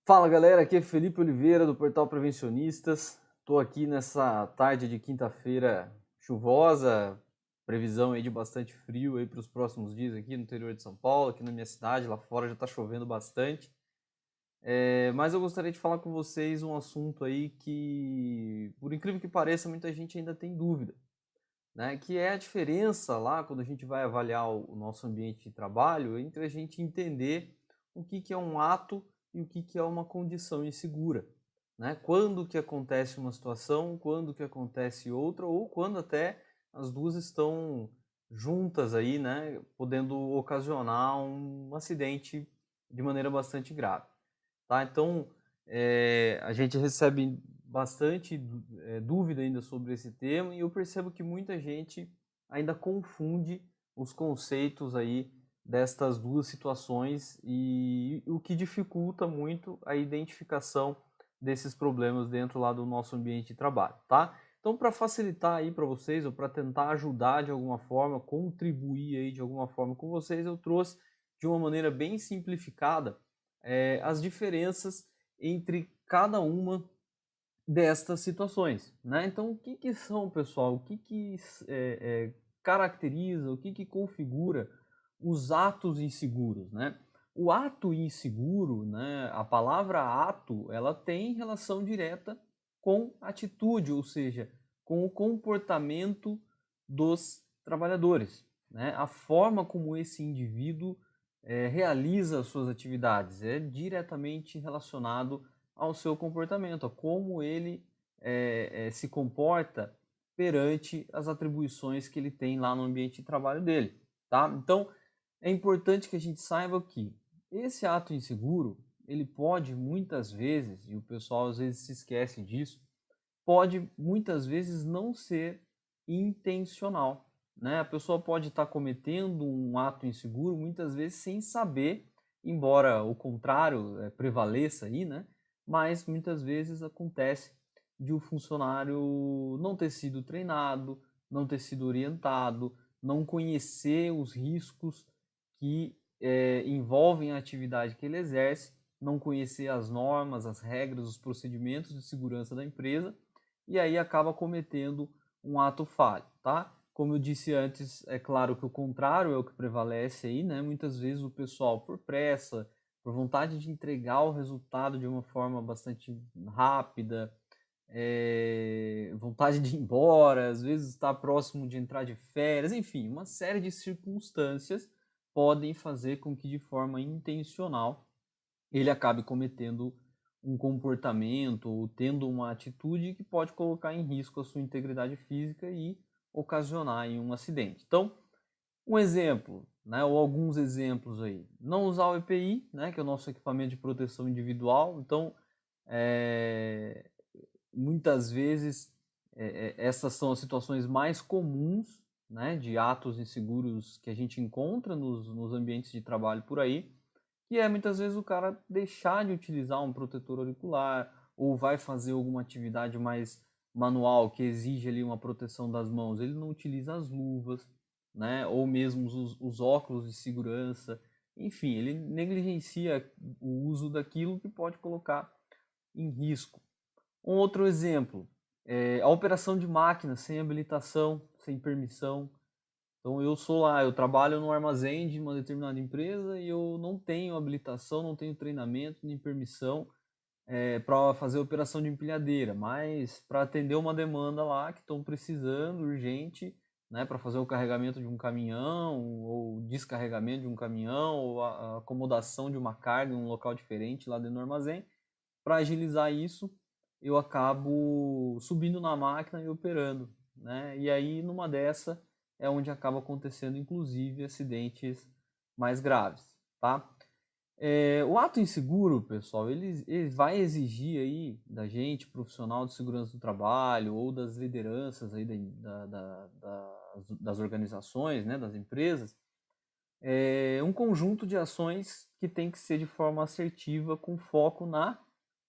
Fala galera, aqui é Felipe Oliveira do Portal Prevencionistas. Estou aqui nessa tarde de quinta-feira chuvosa, previsão aí de bastante frio aí para os próximos dias aqui no interior de São Paulo, aqui na minha cidade, lá fora já está chovendo bastante. Mas eu gostaria de falar com vocês um assunto aí que, por incrível que pareça, muita gente ainda tem dúvida, né? Que é a diferença lá quando a gente vai avaliar o nosso ambiente de trabalho entre a gente entender o que é um ato e o que é uma condição insegura, né? Quando que acontece uma situação, quando que acontece outra, ou quando até as duas estão juntas aí, né? Podendo ocasionar um acidente de maneira bastante grave, tá? Então, a gente recebe bastante dúvida ainda sobre esse tema e eu percebo que muita gente ainda confunde os conceitos aí destas duas situações e o que dificulta muito a identificação desses problemas dentro lá do nosso ambiente de trabalho, tá? Então, para facilitar aí para vocês ou para tentar ajudar de alguma forma, contribuir aí de alguma forma com vocês, eu trouxe de uma maneira bem simplificada as diferenças entre cada uma destas situações, né? Então, o que são, pessoal? O que caracteriza, o que configura os atos inseguros, né? O ato inseguro, né? A palavra ato, ela tem relação direta com atitude, ou seja, com o comportamento dos trabalhadores, né? A forma como esse indivíduo realiza as suas atividades é diretamente relacionado ao seu comportamento, a como ele se comporta perante as atribuições que ele tem lá no ambiente de trabalho dele, tá? Então, é importante que a gente saiba que esse ato inseguro, ele pode muitas vezes, e o pessoal às vezes se esquece disso, pode muitas vezes não ser intencional, né? A pessoa pode estar cometendo um ato inseguro muitas vezes sem saber, embora o contrário prevaleça aí, né? Mas muitas vezes acontece de o funcionário não ter sido treinado, não ter sido orientado, não conhecer os riscos que envolvem a atividade que ele exerce, não conhecer as normas, as regras, os procedimentos de segurança da empresa e aí acaba cometendo um ato falho, tá? Como eu disse antes, é claro que o contrário é o que prevalece aí, né? Muitas vezes o pessoal, por pressa, por vontade de entregar o resultado de uma forma bastante rápida, vontade de ir embora, às vezes está próximo de entrar de férias, enfim, uma série de circunstâncias podem fazer com que de forma intencional ele acabe cometendo um comportamento ou tendo uma atitude que pode colocar em risco a sua integridade física e ocasionar um acidente. Então, um exemplo, né, ou alguns exemplos aí. Não usar o EPI, né, que é o nosso equipamento de proteção individual. Então, muitas vezes, essas são as situações mais comuns, né, de atos inseguros que a gente encontra nos ambientes de trabalho por aí. Que é muitas vezes o cara deixar de utilizar um protetor auricular ou vai fazer alguma atividade mais manual que exige ali uma proteção das mãos, ele não utiliza as luvas, né? Ou mesmo os óculos de segurança, enfim, ele negligencia o uso daquilo que pode colocar em risco. Um outro exemplo, a operação de máquinas sem habilitação, sem permissão. Então eu trabalho no armazém de uma determinada empresa e eu não tenho habilitação, não tenho treinamento nem permissão para fazer operação de empilhadeira, mas para atender uma demanda lá que estão precisando urgente, né, para fazer o carregamento de um caminhão ou descarregamento de um caminhão ou a acomodação de uma carga em um local diferente lá dentro do armazém. Para agilizar isso, eu acabo subindo na máquina e operando, né? E aí numa dessa é onde acaba acontecendo inclusive acidentes mais graves, tá? O ato inseguro, pessoal, ele vai exigir aí da gente, profissional de segurança do trabalho ou das lideranças aí das organizações, né, das empresas, um conjunto de ações que tem que ser de forma assertiva, com foco na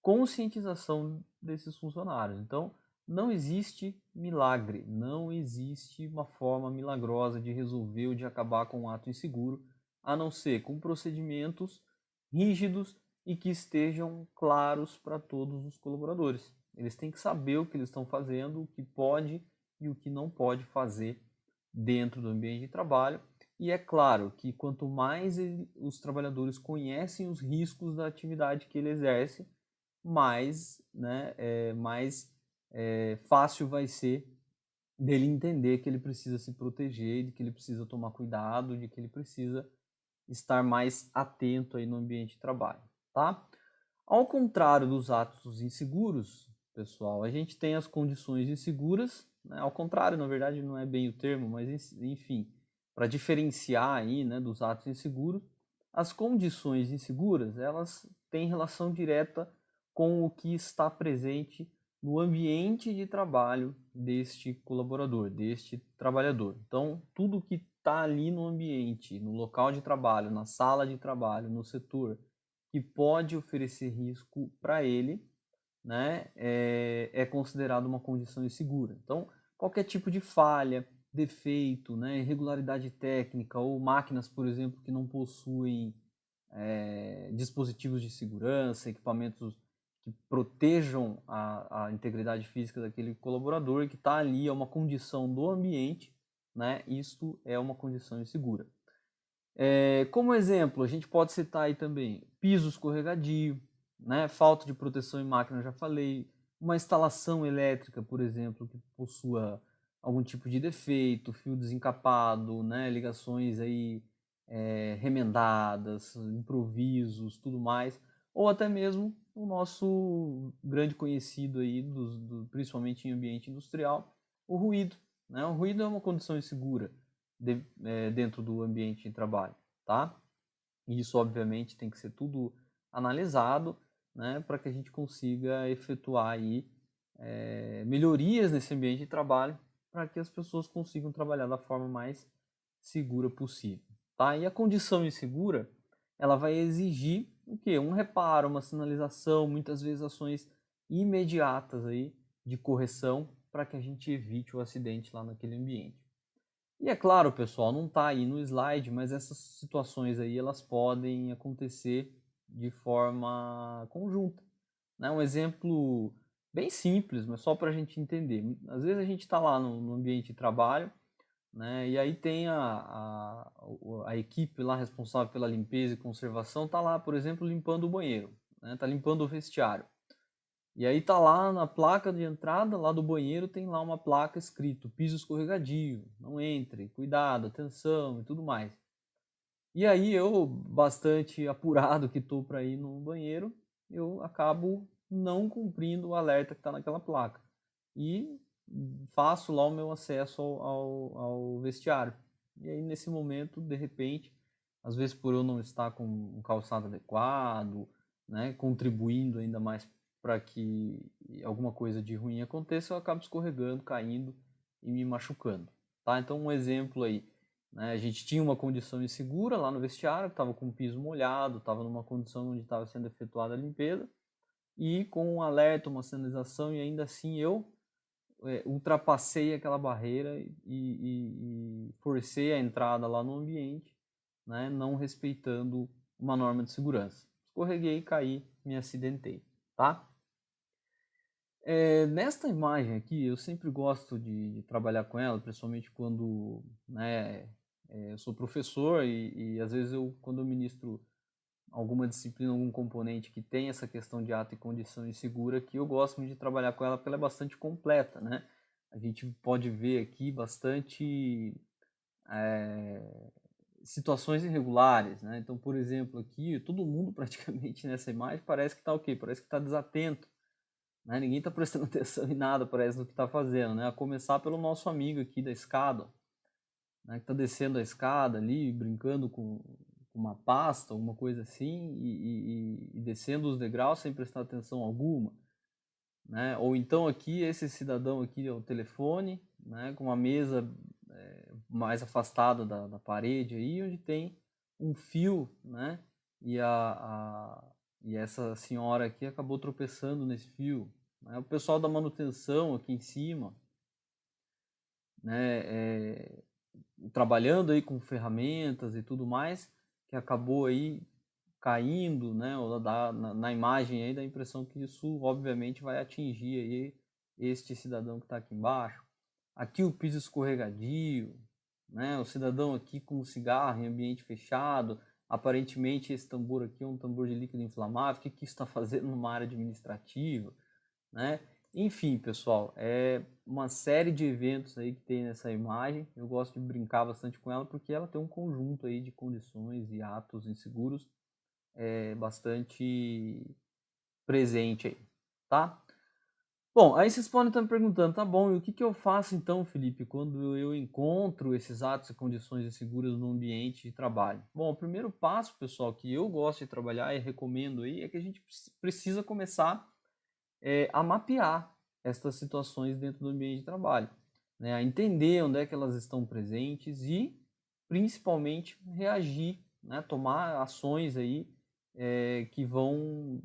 conscientização desses funcionários. Então, não existe milagre, não existe uma forma milagrosa de resolver ou de acabar com um ato inseguro, a não ser com procedimentos rígidos e que estejam claros para todos os colaboradores. Eles têm que saber o que eles estão fazendo, o que pode e o que não pode fazer dentro do ambiente de trabalho. E é claro que quanto mais os trabalhadores conhecem os riscos da atividade que ele exerce, mais, né, mais fácil vai ser dele entender que ele precisa se proteger, de que ele precisa tomar cuidado, de que ele precisa estar mais atento aí no ambiente de trabalho, tá? Ao contrário dos atos inseguros, pessoal, a gente tem as condições inseguras, né? Ao contrário, na verdade, não é bem o termo, mas enfim, para diferenciar aí, né, dos atos inseguros, as condições inseguras, elas têm relação direta com o que está presente no ambiente de trabalho deste colaborador, deste trabalhador. Então, tudo que está ali no ambiente, no local de trabalho, na sala de trabalho, no setor, que pode oferecer risco para ele, né, é considerado uma condição insegura. Então, qualquer tipo de falha, defeito, né, irregularidade técnica ou máquinas, por exemplo, que não possuem dispositivos de segurança, equipamentos que protejam a integridade física daquele colaborador que está ali, é uma condição do ambiente, né, isto é uma condição insegura. Como exemplo, a gente pode citar aí também piso escorregadio, né, falta de proteção em máquina, eu já falei, uma instalação elétrica, por exemplo, que possua algum tipo de defeito, fio desencapado, né, ligações aí remendadas, improvisos, tudo mais, ou até mesmo o nosso grande conhecido aí, principalmente em ambiente industrial, o ruído. Né? O ruído é uma condição insegura dentro do ambiente de trabalho, tá? E isso, obviamente, tem que ser tudo analisado, né, para que a gente consiga efetuar aí melhorias nesse ambiente de trabalho para que as pessoas consigam trabalhar da forma mais segura possível, tá? E a condição insegura, ela vai exigir o quê? Um reparo, uma sinalização, muitas vezes ações imediatas aí de correção para que a gente evite o acidente lá naquele ambiente. E é claro, pessoal, não está aí no slide, mas essas situações aí elas podem acontecer de forma conjunta. Né? Um exemplo bem simples, mas só para a gente entender. Às vezes a gente está lá no ambiente de trabalho, né? E aí tem a equipe lá responsável pela limpeza e conservação, está lá, por exemplo, limpando o banheiro, né? Tá limpando o vestiário. E aí tá lá na placa de entrada, lá do banheiro, tem lá uma placa escrito piso escorregadio, não entre, cuidado, atenção e tudo mais. E aí eu, bastante apurado que tô para ir no banheiro, eu acabo não cumprindo o alerta que está naquela placa. E faço lá o meu acesso ao vestiário. E aí nesse momento, de repente, às vezes por eu não estar com um calçado adequado, né, contribuindo ainda mais para que alguma coisa de ruim aconteça, eu acabo escorregando, caindo e me machucando. Tá? Então um exemplo aí, né, a gente tinha uma condição insegura lá no vestiário, estava com o piso molhado, estava numa condição onde estava sendo efetuada a limpeza, e com um alerta, uma sinalização, e ainda assim eu ultrapassei aquela barreira e forcei a entrada lá no ambiente, né, não respeitando uma norma de segurança. Escorreguei, caí, me acidentei, tá? Nesta imagem aqui, eu sempre gosto de trabalhar com ela, principalmente quando, né, eu sou professor e às vezes quando eu ministro alguma disciplina, algum componente que tem essa questão de ato e condição insegura, que eu gosto muito de trabalhar com ela porque ela é bastante completa, né? A gente pode ver aqui bastante situações irregulares, né? Então, por exemplo, aqui, todo mundo praticamente nessa imagem parece que está o quê? Parece que está desatento, né? Ninguém está prestando atenção em nada, parece, no que está fazendo, né? A começar pelo nosso amigo aqui da escada, né? Que está descendo a escada ali, brincando com uma pasta, alguma coisa assim, e descendo os degraus sem prestar atenção alguma, né? Ou então aqui, esse cidadão aqui ao telefone, né? Com uma mesa mais afastada da parede aí, onde tem um fio, né? E essa senhora aqui acabou tropeçando nesse fio, né? O pessoal da manutenção aqui em cima, né? Trabalhando aí com ferramentas e tudo mais, que acabou aí caindo, né, ou na imagem aí dá a impressão que isso obviamente vai atingir aí este cidadão que está aqui embaixo. Aqui o piso escorregadio, né, o cidadão aqui com cigarro em ambiente fechado, aparentemente esse tambor aqui é um tambor de líquido inflamável, o que isso está fazendo numa área administrativa, né? Enfim, pessoal, é uma série de eventos aí que tem nessa imagem. Eu gosto de brincar bastante com ela porque ela tem um conjunto aí de condições e atos inseguros bastante presente aí, tá? Bom, aí vocês podem estar me perguntando, tá bom, e o que eu faço então, Felipe, quando eu encontro esses atos e condições inseguras no ambiente de trabalho? Bom, o primeiro passo, pessoal, que eu gosto de trabalhar e recomendo aí, é que a gente precisa começar a mapear estas situações dentro do ambiente de trabalho, né? A entender onde é que elas estão presentes e, principalmente, reagir, né? Tomar ações aí que vão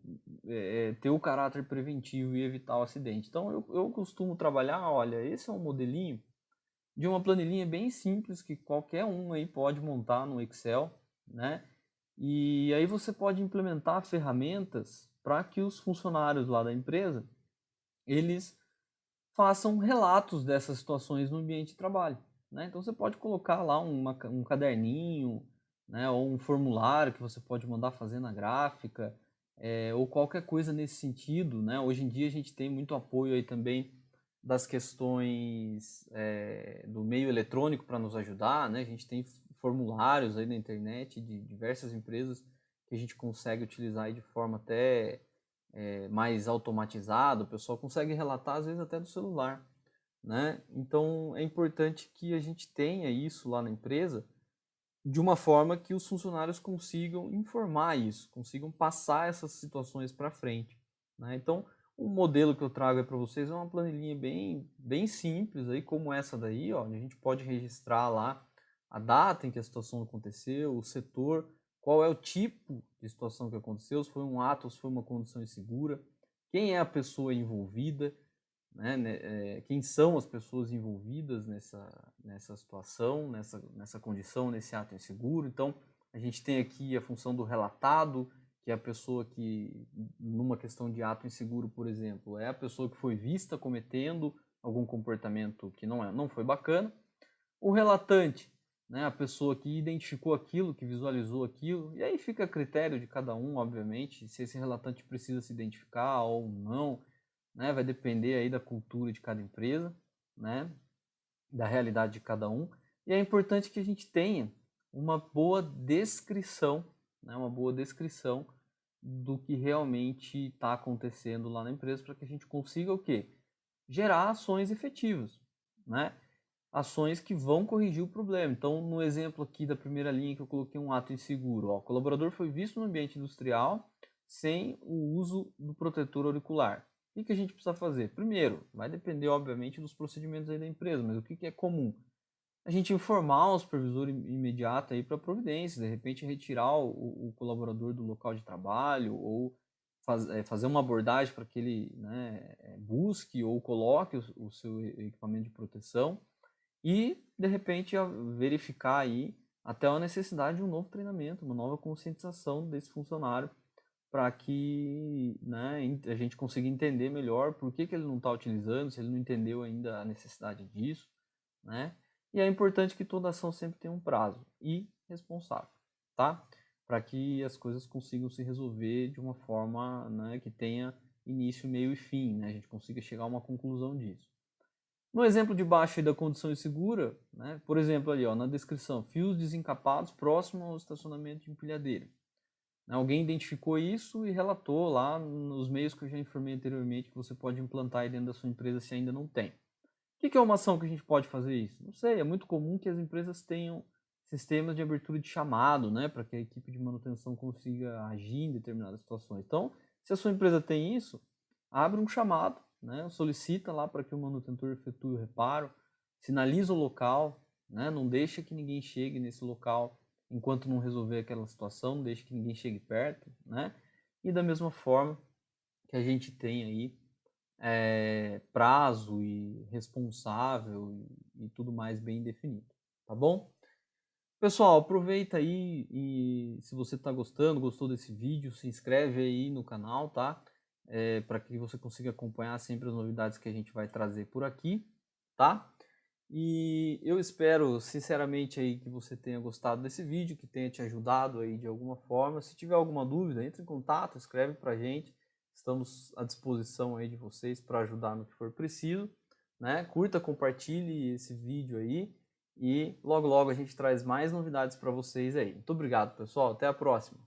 ter o caráter preventivo e evitar o acidente. Então, eu costumo trabalhar, olha, esse é um modelinho de uma planilhinha bem simples que qualquer um aí pode montar no Excel, né? E aí você pode implementar ferramentas para que os funcionários lá da empresa eles façam relatos dessas situações no ambiente de trabalho, né? Então você pode colocar lá um caderninho, né, ou um formulário que você pode mandar fazer na gráfica, ou qualquer coisa nesse sentido, né? Hoje em dia a gente tem muito apoio aí também das questões do meio eletrônico para nos ajudar, né? A gente tem formulários aí na internet de diversas empresas que a gente consegue utilizar aí de forma até mais automatizado, o pessoal consegue relatar às vezes até do celular, né? Então é importante que a gente tenha isso lá na empresa de uma forma que os funcionários consigam informar isso, consigam passar essas situações para frente, né? Então o modelo que eu trago para vocês é uma planilhinha bem simples aí, como essa daí, ó, onde a gente pode registrar lá a data em que a situação aconteceu, o setor, qual é o tipo de situação que aconteceu, se foi um ato ou se foi uma condição insegura, quem é a pessoa envolvida, né, quem são as pessoas envolvidas nessa situação, nessa condição, nesse ato inseguro. Então, a gente tem aqui a função do relatado, que é a pessoa que, numa questão de ato inseguro, por exemplo, é a pessoa que foi vista cometendo algum comportamento que não foi bacana. O relatante, né, a pessoa que identificou aquilo, que visualizou aquilo, e aí fica a critério de cada um, obviamente, se esse relatante precisa se identificar ou não, né, vai depender aí da cultura de cada empresa, né, da realidade de cada um, e é importante que a gente tenha uma boa descrição, né, uma boa descrição do que realmente está acontecendo lá na empresa para que a gente consiga o quê? Gerar ações efetivas, né? Ações que vão corrigir o problema. Então, no exemplo aqui da primeira linha que eu coloquei um ato inseguro, ó, o colaborador foi visto no ambiente industrial sem o uso do protetor auricular. O que a gente precisa fazer? Primeiro, vai depender, obviamente, dos procedimentos aí da empresa, mas o que é comum? A gente informar o supervisor imediato aí para providência, de repente retirar o colaborador do local de trabalho ou fazer uma abordagem para que ele, né, busque ou coloque o seu equipamento de proteção e, de repente, verificar aí até a necessidade de um novo treinamento, uma nova conscientização desse funcionário para que, né, a gente consiga entender melhor por que ele não está utilizando, se ele não entendeu ainda a necessidade disso, né? E é importante que toda ação sempre tenha um prazo e responsável, tá? Para que as coisas consigam se resolver de uma forma, né, que tenha início, meio e fim, né? A gente consiga chegar a uma conclusão disso. No exemplo de baixo da condição insegura, né, por exemplo ali, ó, na descrição, fios desencapados próximo ao estacionamento de empilhadeira. Alguém identificou isso e relatou lá nos meios que eu já informei anteriormente que você pode implantar aí dentro da sua empresa se ainda não tem. O que é uma ação que a gente pode fazer isso? Não sei, é muito comum que as empresas tenham sistemas de abertura de chamado, né, para que a equipe de manutenção consiga agir em determinadas situações. Então, se a sua empresa tem isso, abre um chamado, né, solicita lá para que o manutentor efetue o reparo, sinaliza o local, né, não deixa que ninguém chegue nesse local enquanto não resolver aquela situação, não deixa que ninguém chegue perto, né? E da mesma forma que a gente tem aí prazo e responsável e tudo mais bem definido, tá bom? Pessoal, aproveita aí e se você está gostando, gostou desse vídeo, se inscreve aí no canal, tá? Para que você consiga acompanhar sempre as novidades que a gente vai trazer por aqui, tá? E eu espero sinceramente aí que você tenha gostado desse vídeo, que tenha te ajudado aí de alguma forma. Se tiver alguma dúvida, entre em contato, escreve pra gente. Estamos à disposição aí de vocês para ajudar no que for preciso, né? Curta, compartilhe esse vídeo aí e logo logo a gente traz mais novidades para vocês aí. Muito obrigado, pessoal. Até a próxima.